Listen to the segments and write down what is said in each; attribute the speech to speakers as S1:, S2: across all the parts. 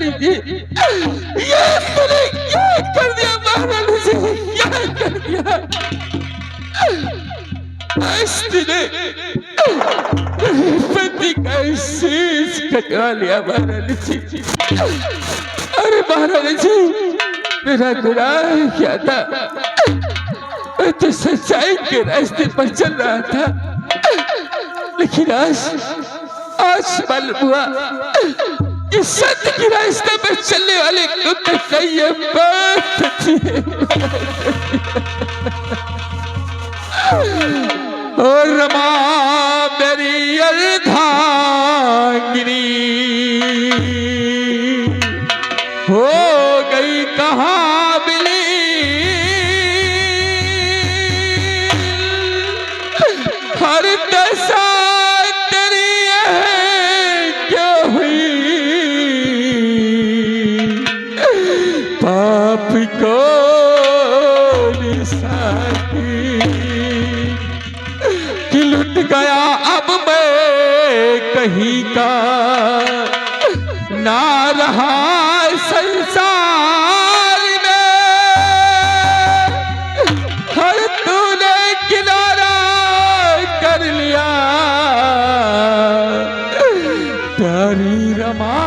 S1: महारानी जी, ये तूने क्या कर दिया महारानी जी, क्या कर दिया? आज तूने पति का शीश कटवा लिया महारानी जी। अरे महारानी जी, मेरा गुनाह क्या था? मैं तो सच्चाई के रास्ते पर चल रहा था, लेकिन आज मालूम हुआ कि सत्य के रास्ते पर चलने वाले को तो ये बात थी। और रमा मेरी अर्धांगिनी हो गई कहाँ मिली, हर दशा तेरी है क्यों हुई, पाप को निशानी कि लुट गया अब मैं कहीं का, ना रहा संसार में, हर तूने किनारा कर लिया, प्यारी रमा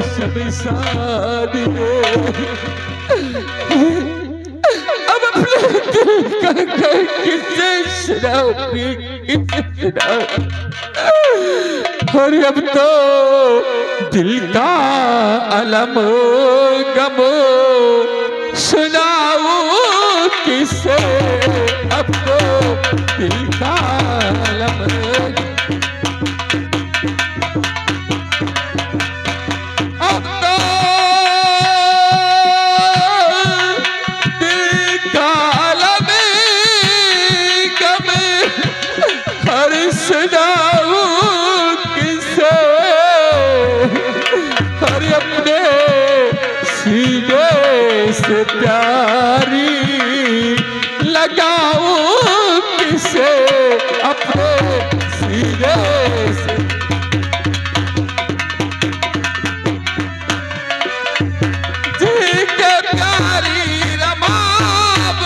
S1: शमशान में। अब अपने दिल का किससे सुनाऊंगी, किससे सुनाऊं? और अब तो दिल का अलम गम सुनाऊं किसे, अब तो दिल का अलम से प्यारी लगाऊं किसे, अपने सीने से जी के प्यारी रमाब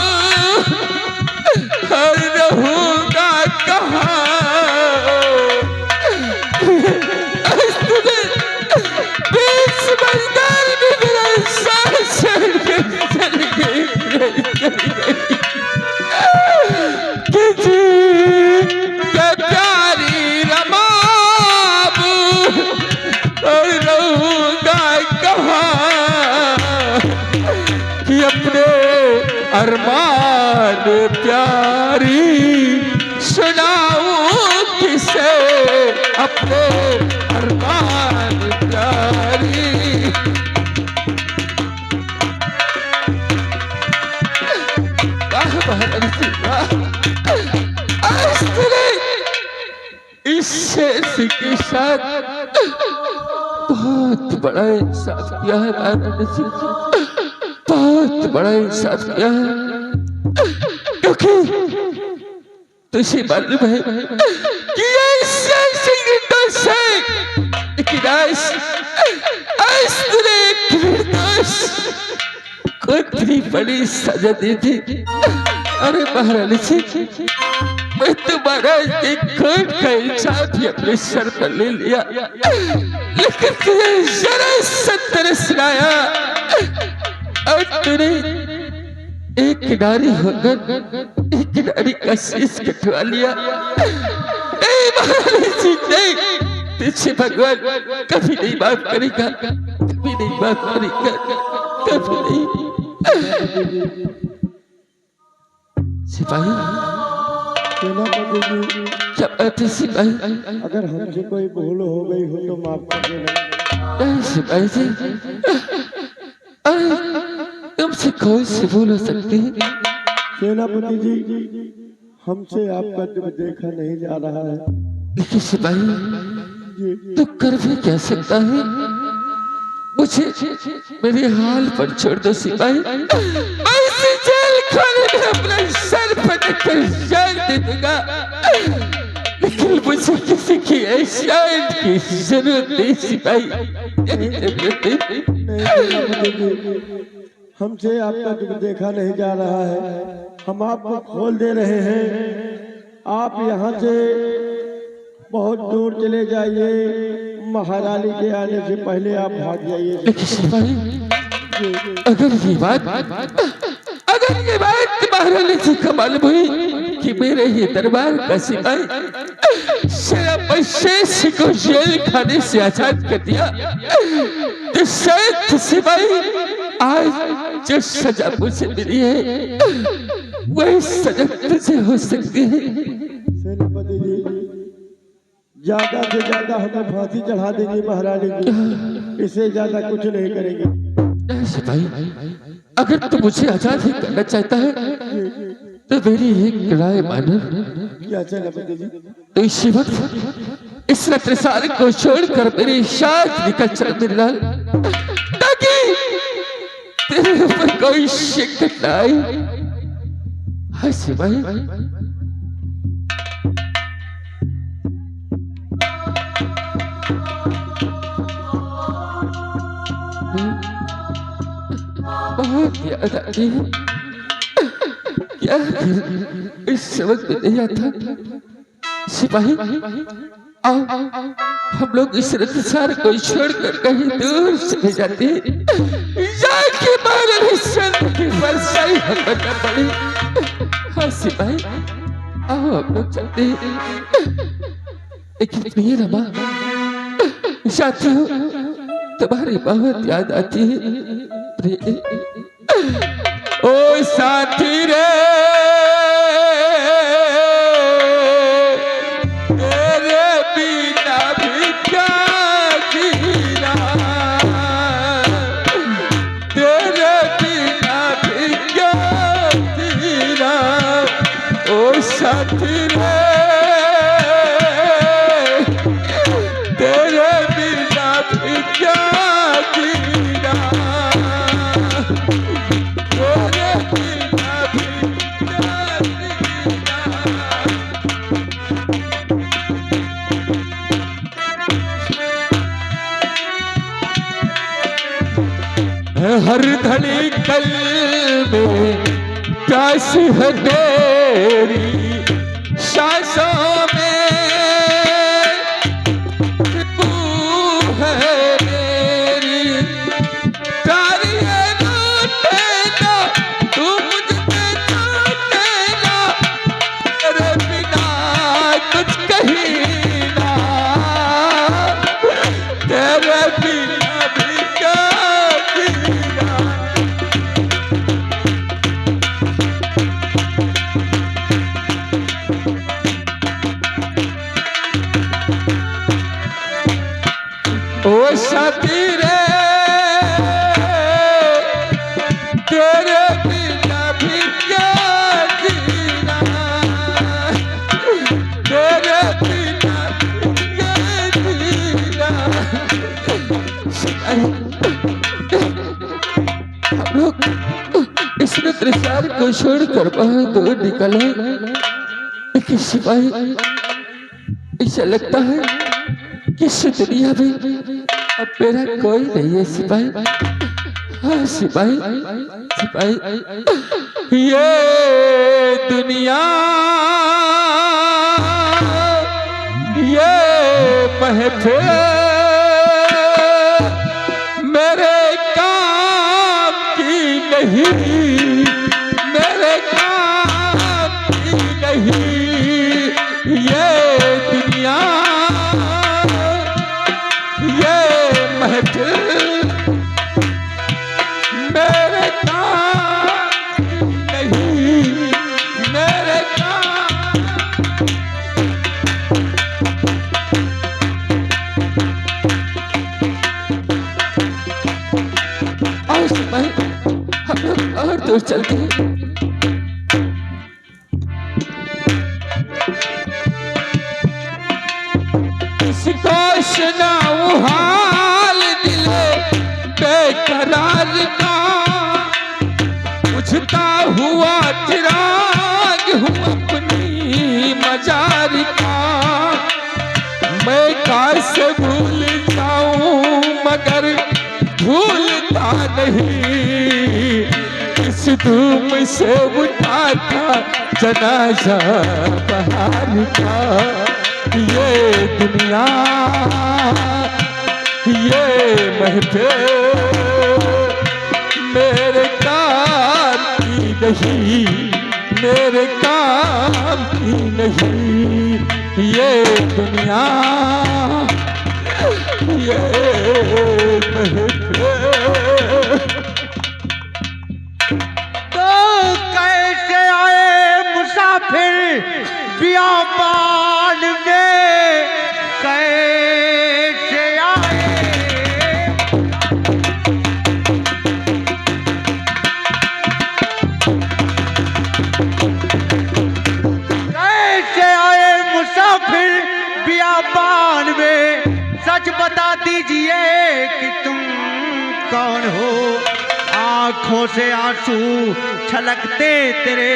S1: हर रहूंगा कहाँ, बीच मंदिर में मेरा सांस चल गई कि जी के प्यारी रमाब और रहूंगा कहाँ, कि अपने अरमान प्यारी सुनाऊं किसे, अपने अरमान प्यारी। इस शेर के साथ बहुत बड़ा इंसाफ किया है महारानी जी, बहुत बड़ा इंसाफ किया है, क्योंकि तुझे मालूम है कि कितनी बड़ी सजा दी थी। अरे महारानी जी, मैं तुम्हारा एक खून का इंसाफ ही अपने सर पर ले लिया, लेकिन तुझे जरा सा तरस लाया और तूने एक नारी होकर एक नारी का शीश कटवा लिया। नहीं महारानी जी, नहीं, तुझसे भगवान कभी नहीं माफ करेगा, कभी नहीं माफ करेगा, कभी नहीं। सिपाही, क्या बात है सिपाही?
S2: अगर हमसे कोई भूल हो गई हो तो माफ कर देना।
S1: सिपाही जी, अरे तुमसे कौन सी भूल हो सकती है?
S2: सेनापति जी, हमसे आपका दिल देखा नहीं जा रहा है।
S1: लेकिन सिपाही, तू कर भी क्या सकता है? मुझे मेरे हाल पर छोड़ दो सिपाही, मैं इसी जेल खाने में अपना सर पटक कर जान दे दूंगा, लेकिन मुझे किसी की एहसान की जरूरत नहीं सिपाही, जरूरत नहीं।
S2: हमसे आपका दुख देखा नहीं जा रहा है, हम आपको खोल दे रहे हैं। आप यहाँ से बहुत दूर चले जाइए, महारानी के आने से पहले आप भाग जाइए।
S1: लेकिन सिपाही, अगर ये बात महारानी जी को मालूम हुई कि मेरे ही दरबार का सिपाही सिर्फ शेष को जेल खाने से आजाद कर दिया, तो शायद सिपाही आज जो सजा मुझे मिली है वही सजा तुझे हो सकती है।
S2: सेनापति जी, ज्यादा से ज्यादा हमें फांसी चढ़ा देंगे महारानी जी, इससे ज्यादा कुछ नहीं करेंगे।
S1: सिपाही, अगर तू मुझे आजाद ही करना चाहता है तो मेरी एक राय मानो।
S2: क्या सेनापति जी?
S1: तो इसी वक्त इस रत्नसार को छोड़कर मेरे साथ निकल चल मेरे लाल, ताकि तेरे ऊपर कोई शिकत ना आए। हाँ सिपाही, बहुत याद आती है, क्या इस वक्त नहीं आता। सिपाही, आओ हम लोग इस रत्नसार को छोड़कर कहीं दूर चले जाते हैं, जाके महारानी चंद्र की बरसाई हम बना पड़े। हाँ सिपाही, आओ हम लोग चलते हैं। लेकिन मेरा माँ, साथियों, तुम्हारी बहुत याद आती है। ओ साथी रे, तेरे बिना भी क्या जीना, तेरे बिना भी क्या जीना। ओ साथी रे, तेरे बिना भी क्या जीना, तेरे बिना भी क्या जीना। हर धड़कन में प्यास है तेरी, सांसों में है मेरी, प्यारी है लौटेगा तू मुझसे छूटेगा, तेरे बिना कुछ कहीं ना, तेरे बिना भी क्या जीना। ओ साथी रे, तेरे बिना भी क्या जीना, तेरे बिना भी क्या जीना। हम लोग इस रत्नसार को छोड़कर बहुत दूर निकले, लेकिन सिपाही, ऐसा लगता है कि इस दुनिया में अब मेरा कोई नहीं है सिपाही। हाँ सिपाही, सिपाही, ये दुनिया, ये महफिल मेरे काम की नहीं, मेरे काम की नहीं। ये दुनिया, ये महफिल मेरे काम नहीं, मेरे काम। और सिपाही, हम लोग और दूर चलते हैं। किसको सुनाऊं हाल दिले बेकरार का, बुझता हुआ चिराग हूँ अपनी मजार का। कैसे भूल जाऊं मगर भूलता नहीं, इस धूम से उठा था जनाजा बहार का। ये दुनिया ये महफिल मेरे काम की नहीं, मेरे काम की नहीं, ये दुनिया ये महफिल।
S3: तो कैसे आए मुसाफिर बियाबान में, कैसे आए, कैसे आए मुसाफिर बियाबान में, सच बता दीजिए कि तुम कौन हो। आंखों से आंसू छलकते तेरे,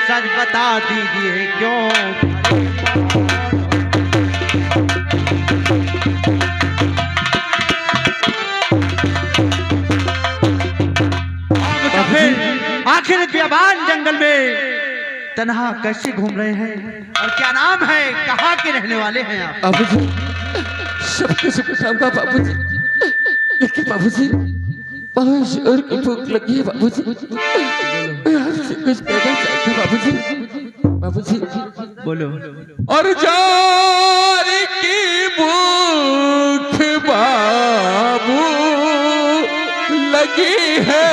S3: सच बता दीजिए क्यों। आखिर बियाबान जंगल में तन्हा कैसे घूम रहे हैं और क्या नाम है, कहाँ के रहने वाले हैं आप?
S1: बाबूजी सब कुछ बताऊंगा बाबूजी, लेकिन बाबूजी बहुत जोर की भूख लगी है बाबूजी, मैं आपसे कुछ कहना चाहती हूँ बाबूजी। बाबूजी
S3: बोलो।
S1: और जोर की भूख बाबू लगी है,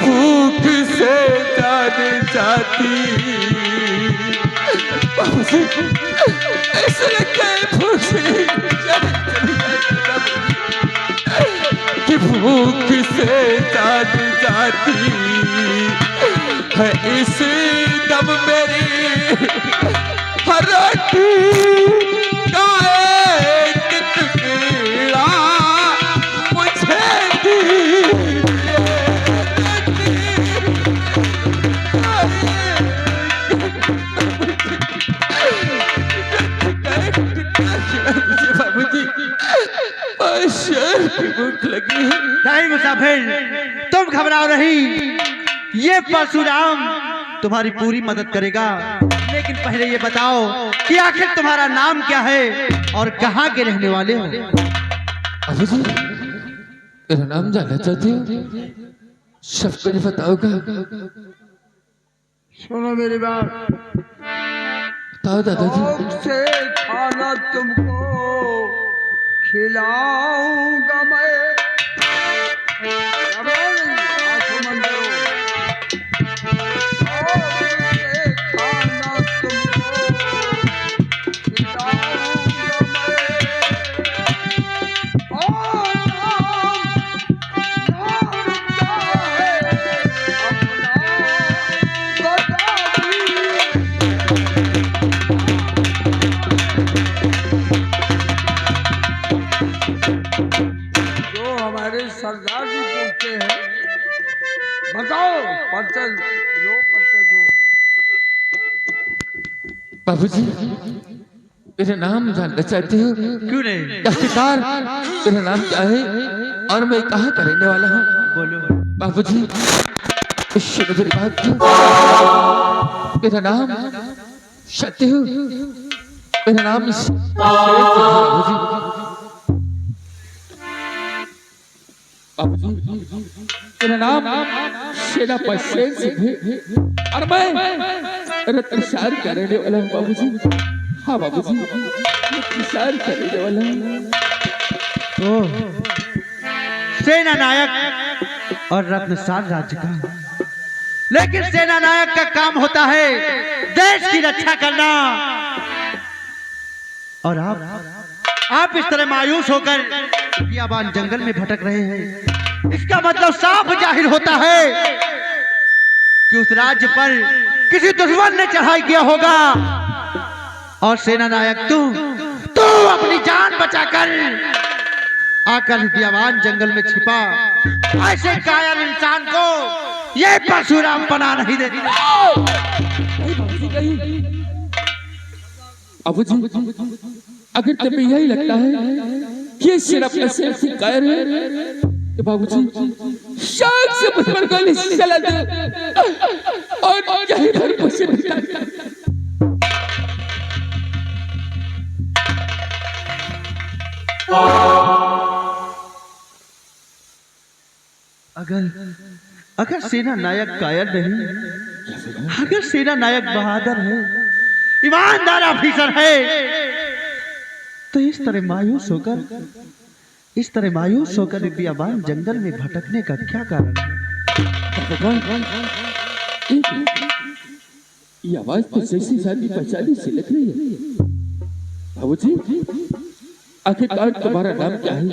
S1: भूख से जान जाती। ऐसा लगता है भूख से कि भूख से जान जाती है, इस दम मेरी हर भूख लगी।
S3: नहीं मुसाफिर, तुम घबराओ नहीं, ये परशुराम तुम्हारी पूरी मदद करेगा। लेकिन पहले ये बताओ कि आखिर तुम्हारा नाम क्या है और कहाँ के रहने वाले हो?
S1: बाबूजी मेरा नाम जानना चाहती हो? सब कुछ बताओगा?
S2: सुनो मेरी बात,
S1: बताओ दादाजी।
S2: शौक से खाना तुमको खिलाऊंगा मैं। आंखों बंद करो। शौक से खाना तुमको खिलाऊंगा मैं। और नाम क्या है अपना बता सरदार जी पूछते हैं, बताओ परिचय लो, परिचय दो।
S1: बाबूजी मेरा नाम जानना चाहते हो?
S3: क्यों नहीं?
S1: आखिरकार मेरा नाम क्या है और मैं कहाँ का रहने वाला हूँ?
S3: बोलो।
S1: बाबूजी सुनो मेरी बात। मेरा नाम सत्य हो, मेरा नाम बाबूजी। मेरा नाम सेनापति सेन सिंह है और मैं रत्नसार का रहने वाला हूँ बाबूजी। हाँ बाबूजी, रत्नसार का रहने वाला हूँ।
S3: सेना नायक और रत्नसार राज्य का। लेकिन सेना नायक का काम होता है देश की रक्षा करना। और आप इस तरह मायूस होकर बियाबान जंगल में भटक रहे हैं। इसका मतलब साफ जाहिर होता है कि उस राज्य पर किसी दुश्मन ने चढ़ाई किया होगा। और सेना नायक तू अपनी जान बचाकर आकर बियाबान जंगल में छिपा। ऐसे कायर इंसान को ये परशुराम बना नहीं देती।
S1: अबू जी, अगर तुम्हें यही लगता है कि ये सिर्फ ऐसे कायर है तो बाबूजी शायद से मुझ पर गोली चला दे और यही घर पर से बिता दे।
S3: अगर सेना नायक कायर नहीं, अगर सेना नायक बहादुर है, ईमानदार ऑफिसर है, तो इस तरह मायूस होकर बियाबान जंगल में भटकने का क्या कारण है?
S1: ये आवाज तो जैसी जानी पहचानी सी लग रही है। बाबूजी, आखिरकार तुम्हारा नाम क्या है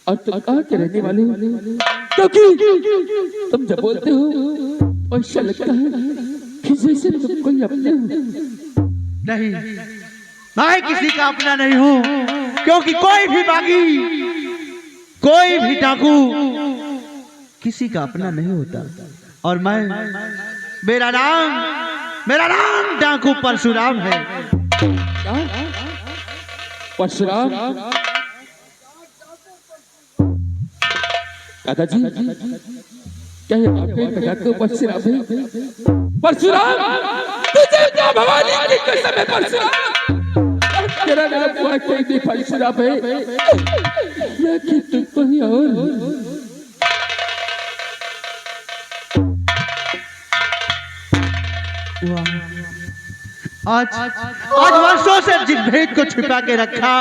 S1: और तुम कहाँ के रहने वाले हो? क्योंकि तुम जब बोलते हो ऐसा लगता है कि जैसे तुम कोई अपने हो।
S3: नहीं, मैं किसी का अपना नहीं हूँ, क्योंकि कोई भी बागी, कोई भी डाकू किसी का अपना नहीं होता। और मेरा नाम डाकू परशुराम है।
S1: परशुराम? दादाजी, क्या ये वाकई डाकू परशुराम है? परशुराम, तुझे क्या भवानी की कसम है परशुराम? तेरा नाम वाकई भी परशुराम है या कि तू कोई और?
S3: आज वर्षों से जिस भेद को छिपा के रखा,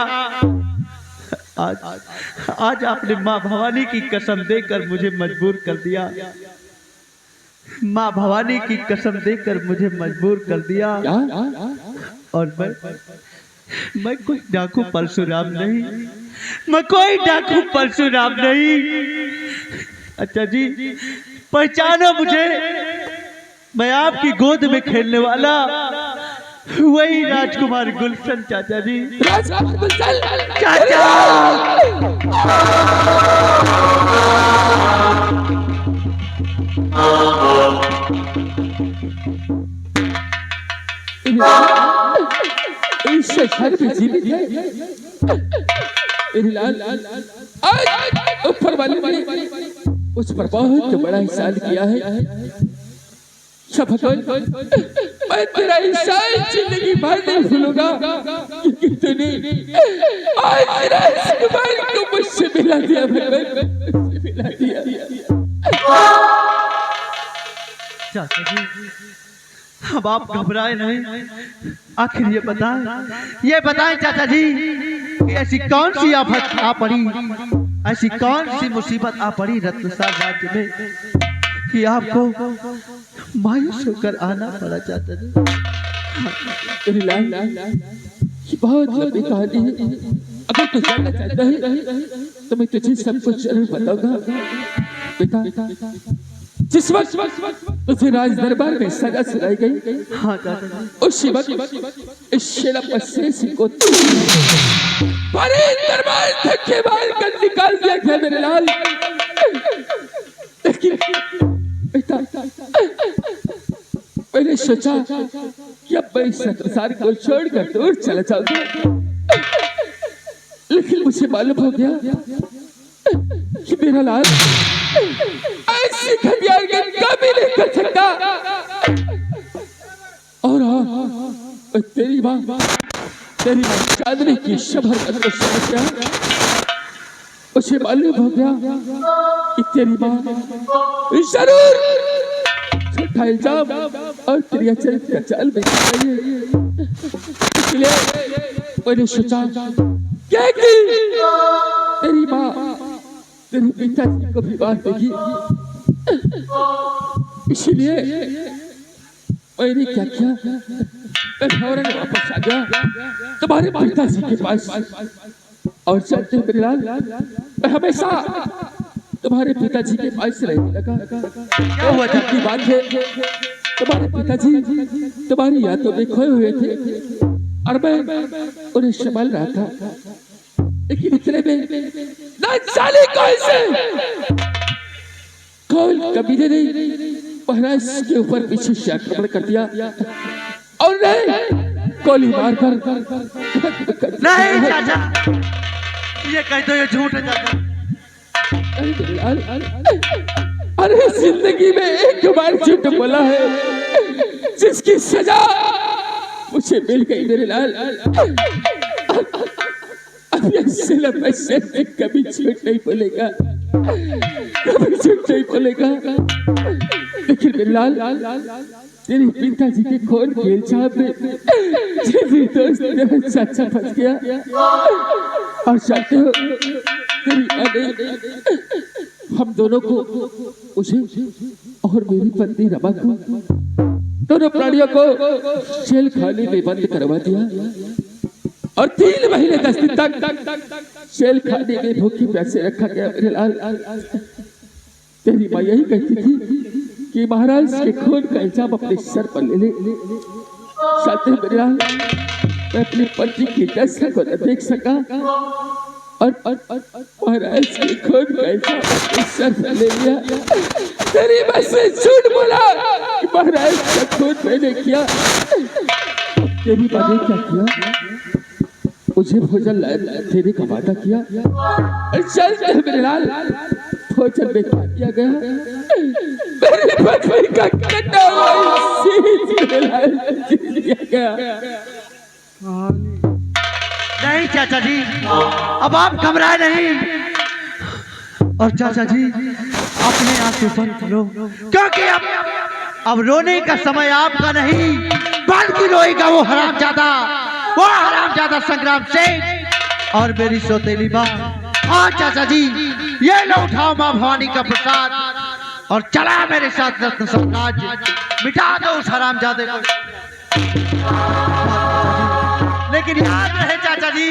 S3: आज आपने माँ भवानी की कसम देकर मुझे मजबूर कर दिया। माँ भवानी की कसम देकर मुझे मजबूर कर दिया। और मैं कोई डाकू परशुराम नहीं, मैं कोई डाकू परशुराम नहीं। अच्छा जी, पहचानो मुझे, मैं आपकी गोद में खेलने वाला वही राजकुमार गुलशन चाचा जी।
S1: राजकुमार गुलशन
S3: चाचा,
S1: इससे घर में जीवित है। आज ऊपर वाले ने उस पर बहुत बड़ा एहसान किया है। भगवान, मैं तेरा एहसान जिंदगी भर नहीं भूलूंगा, क्योंकि तूने आज मेरा राजकुमार को मुझसे मिला दिया। भगवान, मुझसे मिला दिया।
S3: चाचा जी, अब आप घबराए नहीं। आखिर ये बताएं चाचा जी, कि ऐसी कौन सी आफत आ पड़ी, ऐसी कौन सी मुसीबत आ पड़ी रत्नसार राज्य में कि आपको मायूस होकर आना पड़ा चाचा जी?
S1: ये बहुत लंबी कहानी है। अगर तू जानना चाहता है तो मैं तुझे सब कुछ जरूर बताऊंगा। बेटा, जिस वक्त तुझे राज दरबार में सजा सुनाई गई,
S3: हाँ चाचा जी,
S1: उसी वक्त इस शिलापसेसी को बड़े दरबार धक्के मार कर निकाल दिया गया मेरे लाल। लेकिन बेटा, मैंने सोचा कि अब मैं इस संसार को छोड़कर दूर चला जाऊंगा, लेकिन मुझे मालूम हो गया कि मेरा लाल ऐसी घटिया कभी नहीं कर सकता। और हाँ, तेरी माँ चांदनी की शबरत को समझ गया। उसे मालूम हो गया कि तेरी माँ जरूर झूठा इल्जाम और क्रियाचरित का जाल में है। इसलिए मैंने सोचा क्या कि तेरी माँ तेरे पिताजी को भी मार देगी। इसलिए मैंने क्या किया, मैं फौरन वापस आ गया तुम्हारे पिताजी के पास। और चलते मेरे लाल, मैं हमेशा तुम्हारे पिताजी के पास रहने लगा।
S3: क्या हुआ था?
S1: की बात है, तुम्हारे पिताजी तुम्हारी यादों में खोए हुए थे और मैं उन्हें संभाल रहा था। लेकिन इतने में ना जाने कैसे कौन कबीले ने महाराज के ऊपर पीछे से आक्रमण कर दिया और गोली मारकर
S3: नहीं चाचा, ये कह दो ये झूठ है चाचा।
S1: अरे जिंदगी में एक बार झूठ बोला है जिसकी सजा मुझे मिल गई मेरे लाल। अब ये सिला पैसे कभी झूठ नहीं बोलेगा, कभी झूठ नहीं बोलेगा। लेकिन मेरे लाल, तेरे पिताजी के खून के इल्जाम में तेरी दोस्त तेरा चाचा फंस गया। और चाहते हो तेरी मां ने हम दोनों को, उसे और मेरी पत्नी रमा को, दोनों प्राणियों को जेल खाने में बंद करवा दिया और 3 महीने 10 दिन तक जेल खाने में भूखे प्यासे रखा गया मेरे लाल। तेरी माँ यही कहती थी कि महाराज के खून का इल्जाम अपने सर पर ले ले। साथ मेरे लाल, मैं अपनी पत्नी की दशा को न देख सका और महाराज के खून का इल्जाम अपने सर पर ले लिया। तेरी माँ से झूठ बोला कि महाराज का खून मैंने किया। तेरी माँ ने क्या किया, मुझे भोजन देने का वादा किया और चलते मेरे लाल भोजन में क्या किया गया, मेरी पत्नी का कटा हुआ शीश मेरे लाल दिया गया।
S3: नहीं चाचा जी, अब आप घबराए नहीं। और चाचा जी अपने आंसू बंद करो, क्योंकि अब रोने का समय आपका नहीं, बल्कि रोएगा वो हरामजादा संग्राम सेठ और मेरी सौतेली माँ। हाँ चाचा जी, ये लो उठाओ माँ भवानी का प्रसाद और चला मेरे साथ रत्न साम्राज्य, मिटा दो उस हरामजादे को। लेकिन याद रहे चाचा जी,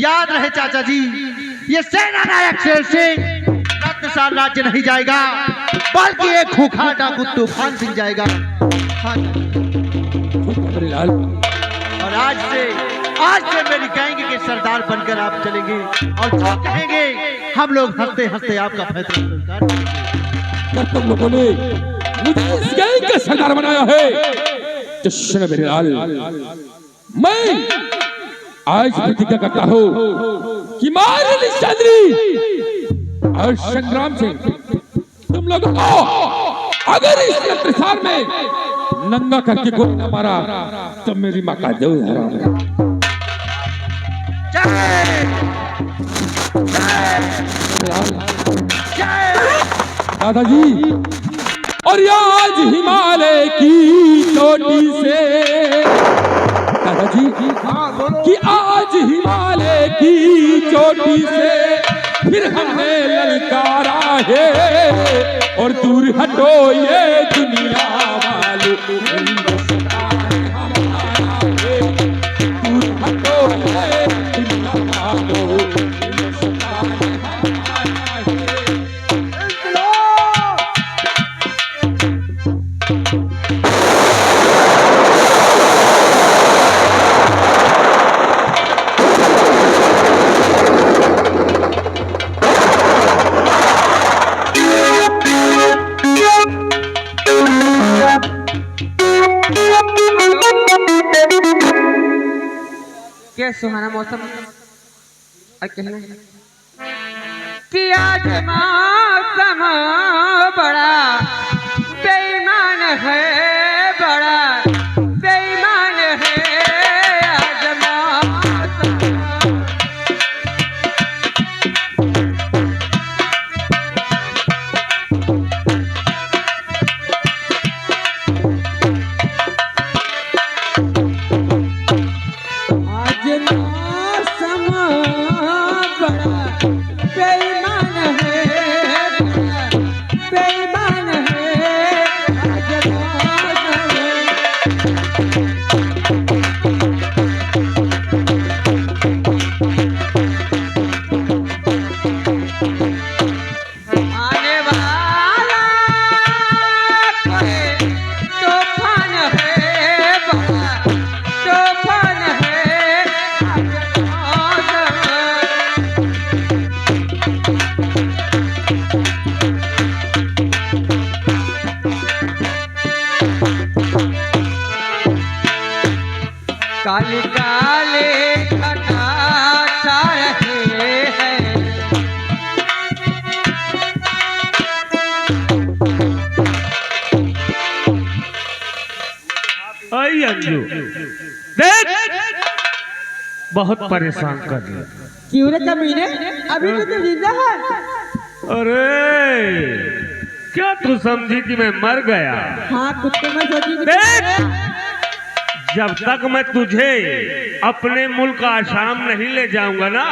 S3: याद रहे चाचा जी, ये सेना नायक शेर सिंह रत्न साम्राज्य नहीं जाएगा, बल्कि एक खूंखार डाकू तूफान सिंह जाएगा। हाँ। और आज से मेरी गैंग के सरदार बनकर आप चलेंगे और जो कहेंगे हम लोग हंसते हंसते आपका फैसला करेंगे।
S1: तुम लोगों ने मुझे इस गैंग का सरदार बनाया है, जश्न मेरे लाल। मैं आज प्रतिज्ञा करता हूँ कि महारानी चंद्री और संग्राम सिंह तुम लोगों को अगर इस प्रसार में नंगा करके गोली न मारा तो मेरी माँ का जो दादाजी। और ये आज हिमालय की चोटी से दादाजी, कि आज हिमालय की चोटी से फिर हमने ललकारा है और दूर हटो ये दुनिया वालों, दूर हटो ये दुनिया वालों।
S4: क्या सुहाना मौसम कि आज मौसम बड़ा बेईमान है, बड़ा बेईमान है आज मौसम। बेईमान है काले काले घटा छा रहे हैं।
S1: आई अंजू देख, बहुत परेशान कर दिया।
S4: क्यों रे कमीने, अभी तो तू जिंदा है।
S1: अरे क्या तू समझी कि मैं मर गया?
S4: हाँ कुछ तो मैं सोची कि
S1: देख, जब तक मैं तुझे अपने मुल्क आसाम नहीं ले जाऊंगा ना,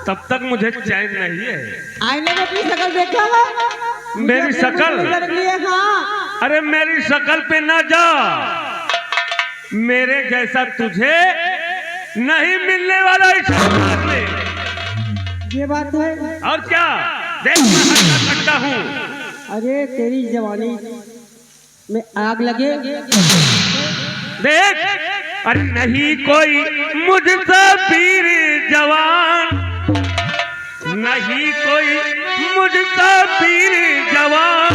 S1: तब तक मुझे चैन नहीं है।
S4: आईने में अपनी शक्ल देखा है?
S1: मेरी शक्ल?
S4: हाँ।
S1: अरे मेरी शक्ल पे ना जा, मेरे जैसा तुझे नहीं मिलने वाला इस संसार में।
S4: ये बात है।
S1: और क्या, देख मैं हंसना सकता हूँ।
S4: अरे तेरी जवानी में आग लगे।
S1: देख, अरे नहीं कोई मुझसे पीर जवान, नहीं कोई मुझसे पीर जवान,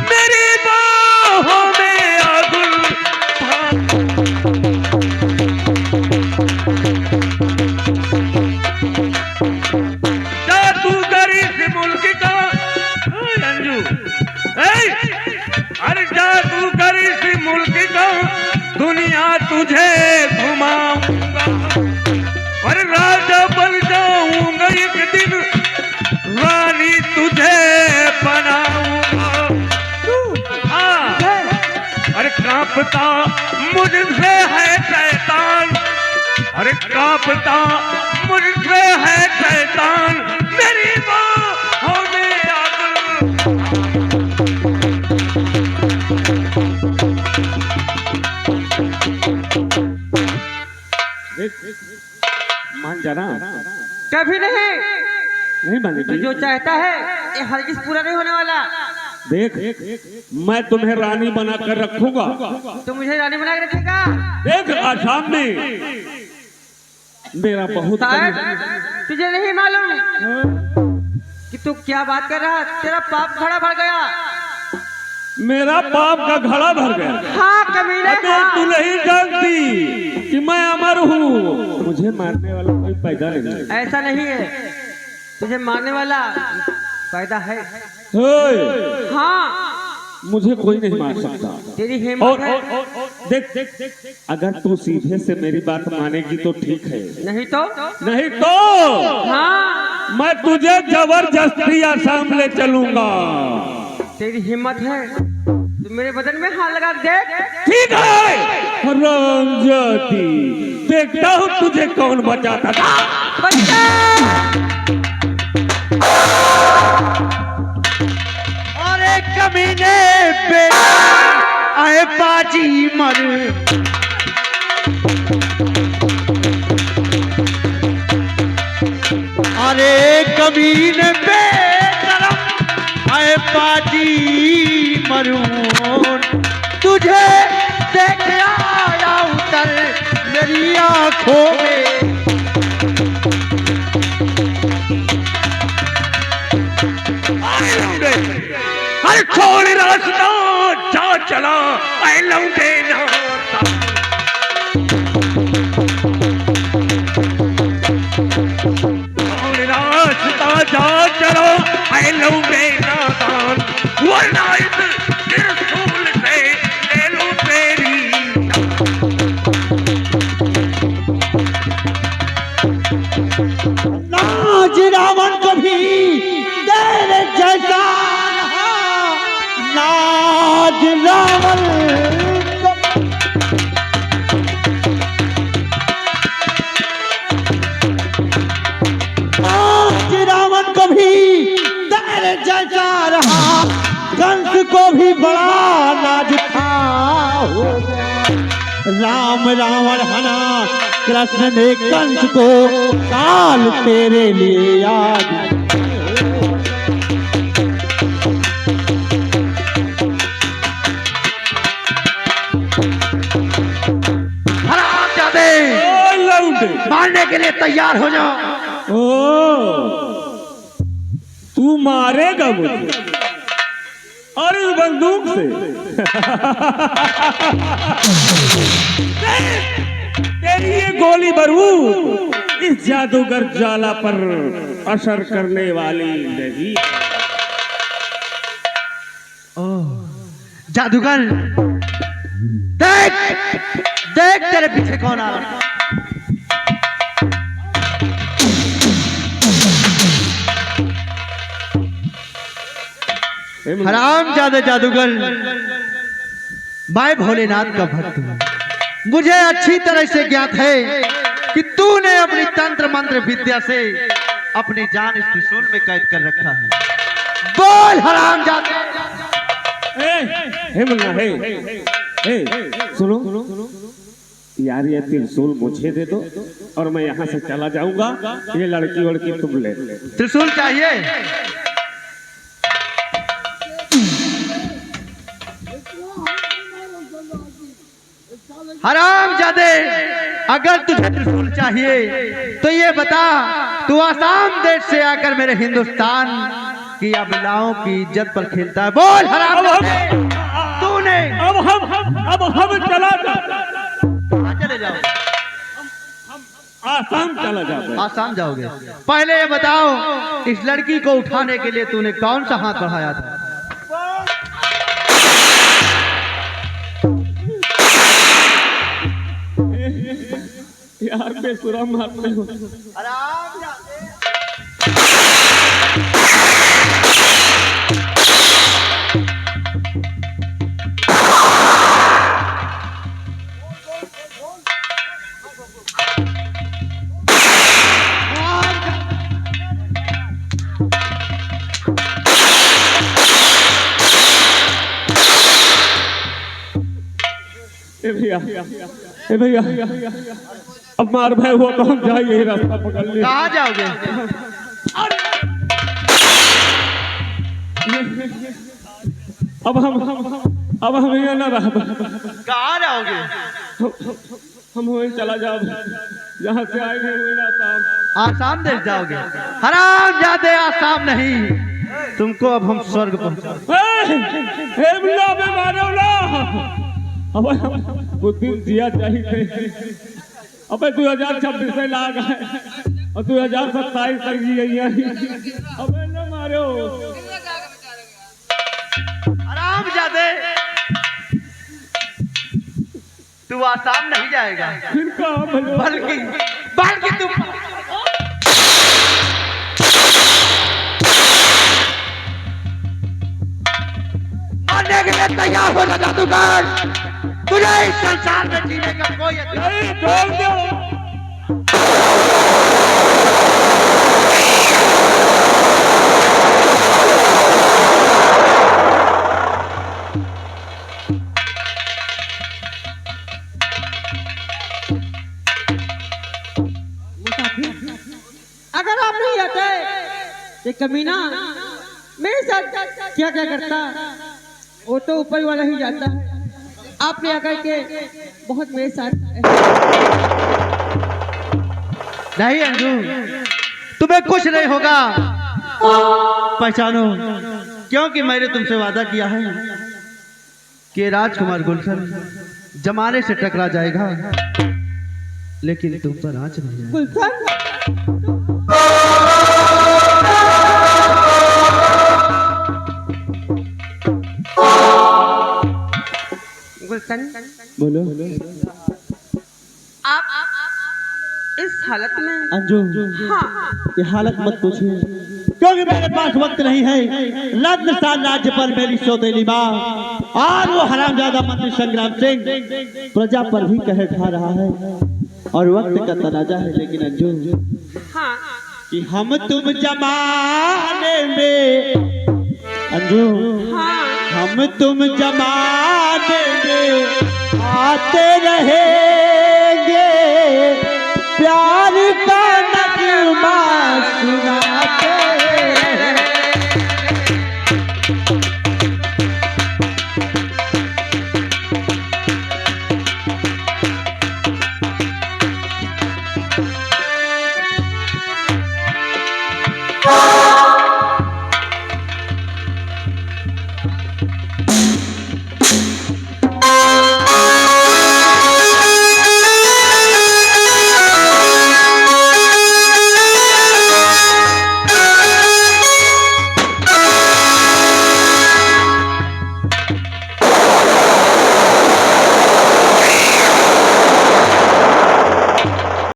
S1: मेरी बाहों में आगुल जादूगरी से मुल्क का अंजू, अरे जादूगरी से मुल्क का दुनिया तुझे घुमाऊंगा और राजा बन जाऊंगा एक दिन, रानी तुझे बनाऊंगा। हाँ, अरे कांपता मुझसे है शैतान, अरे कांपता मुझसे है शैतान, मेरी बाहों में आग। मान जाना,
S4: कभी नहीं।
S1: नहीं मानेगी।
S4: तू जो चाहता है ये हरगिज पूरा नहीं होने वाला।
S1: देख, मैं तुम्हें रानी बनाकर रखूंगा।
S4: तू मुझे रानी बना के रखेगा?
S1: देख, आसाम में मेरा बहुत
S4: शायद तुझे नहीं मालूम कि तू क्या बात कर रहा है। तेरा पाप खड़ा भर गया।
S1: मेरा पाप का घड़ा भर गया।
S4: हाँ कमीने,
S1: अबे
S4: हाँ।
S1: तू नहीं जानती कि मैं अमर हूँ, मुझे मारने वाला कोई पैदा नहीं है।
S4: ऐसा नहीं है, तुझे मारने वाला पैदा है। हाँ,
S1: मुझे कोई नहीं मार सकता।
S4: तेरी हिम्मत है।
S1: देख, अगर तू सीधे से मेरी बात मानेगी तो ठीक है,
S4: नहीं तो?
S1: नहीं तो
S4: हाँ,
S1: मैं तुझे जबरदस्ती आसाम ले चलूंगा।
S4: तेरी हिम्मत है तो मेरे बदन में हाथ लगा के देख।
S1: ठीक है हरामजादी, देखता हूँ तुझे कौन बचाता था।
S4: बच्चा!
S3: अरे कमीने पे आए बाजी मर, अरे कमीने पे आए बाजी मरूं, तुझे देख आया उतर मेरी आंखों में।
S1: अरे छोड़ रास्ता जा चला, आई लौटे ना। छोड़ रास्ता जा चलो, आई लौटे नादान, वरना इस त्रिशूल से ले लूं तेरी।
S3: नाज रावण कभी तेरे जैसा रहा, नाज रावण नाज रावण कभी तेरे जैसा रहा, कंस को भी बड़ा नाज था हो गया। राम रावण हना, कृष्ण ने कंस को काल तेरे लिए याद। मारने के लिए तैयार हो जाओ।
S1: तू मारेगा मुझे और इस बंदूक से?
S5: बारूद इस जादूगर ज्वाला पर असर करने वाली नहीं।
S3: जादूगर, देख देख तेरे पीछे कौन आ रहा है। हराम जादे जादूगर, मैं भोलेनाथ का भक्त हूँ। मुझे अच्छी तरह से ज्ञात है कि तूने अपनी तंत्र मंत्र विद्या से अपनी जान इस त्रिशूल में कैद कर रखा है। बोल हराम जादे।
S5: सुनो यार, ये त्रिशूल मुझे दे दो और मैं यहाँ से चला जाऊंगा। ये लड़की वड़की तुम ले।
S3: त्रिशूल चाहिए? हराम जादे, अगर तुझे त्रिशूल चाहिए तो ये बता, तू आसाम देश से आकर मेरे हिंदुस्तान की अबलाओं की इज्जत पर खेलता है। बोल हराम जादे, तूने
S5: अब हम चला
S3: चले जाओ।
S5: आसाम चला जाओ।
S3: आसाम जाओगे? पहले ये बताओ, इस लड़की को उठाने के लिए तूने कौन सा हाथ बढ़ाया था?
S5: यार बेसुरा मारते हो।
S3: हराम जादे।
S5: ए भैया अब मार भाई हुआ तो हम जाए, यही रास्ता पकड़ ले।
S3: कहाँ जाओगे?
S5: अब हम यहाँ ना रह।
S3: कहाँ जाओगे?
S5: हम वहीं चला जाओ जहाँ से आए हैं, वहीं आसाम।
S3: आसाम देश जाओगे? हराम जादे, आसाम नहीं, तुमको अब हम स्वर्ग पहुंचा।
S5: मारो ना, अब कुछ दिन जिया चाहिए। अब 2026 से लाग है और 2027 तक जी गई है। अब न मारो।
S3: हराम जादे, तू आसाम नहीं जाएगा,
S5: फिर कहाँ भलो?
S3: बल्कि तू मरने के लिए तैयार हो जा जादूगर। तुझे इस संसार में जीने का कोई अधिकार
S5: नहीं, छोड़ दो।
S4: अगर आप नहीं आते, ये कमीना मेरे साथ क्या क्या करता, वो तो ऊपर वाला ही जानता है। आपने आकर के बहुत मेरे साथ
S3: नहीं अंजू, तुम्हें कुछ नहीं होगा। पहचानो, क्योंकि मैंने तुमसे वादा किया है कि राजकुमार गुलशन जमाने से टकरा जाएगा, लेकिन तुम पर आंच नहीं आएगी।
S4: गुलशन, गुलशन,
S2: बोलो
S4: आप इस हालत में?
S2: अंजू,
S4: हाँ,
S2: ये हालत मत पूछिए, क्योंकि मेरे पास वक्त नहीं है। रत्नसान राज्य पर मेरी सौतेली माँ और वो हरामजादा मंत्री संग्राम सिंह प्रजा पर भी कहर खा रहा है और वक्त का तनाजा है। लेकिन अंजू,
S4: हाँ,
S2: कि हम तुम जमाने में, अंजू,
S4: हाँ,
S2: हम तुम जमाने में आते रहे,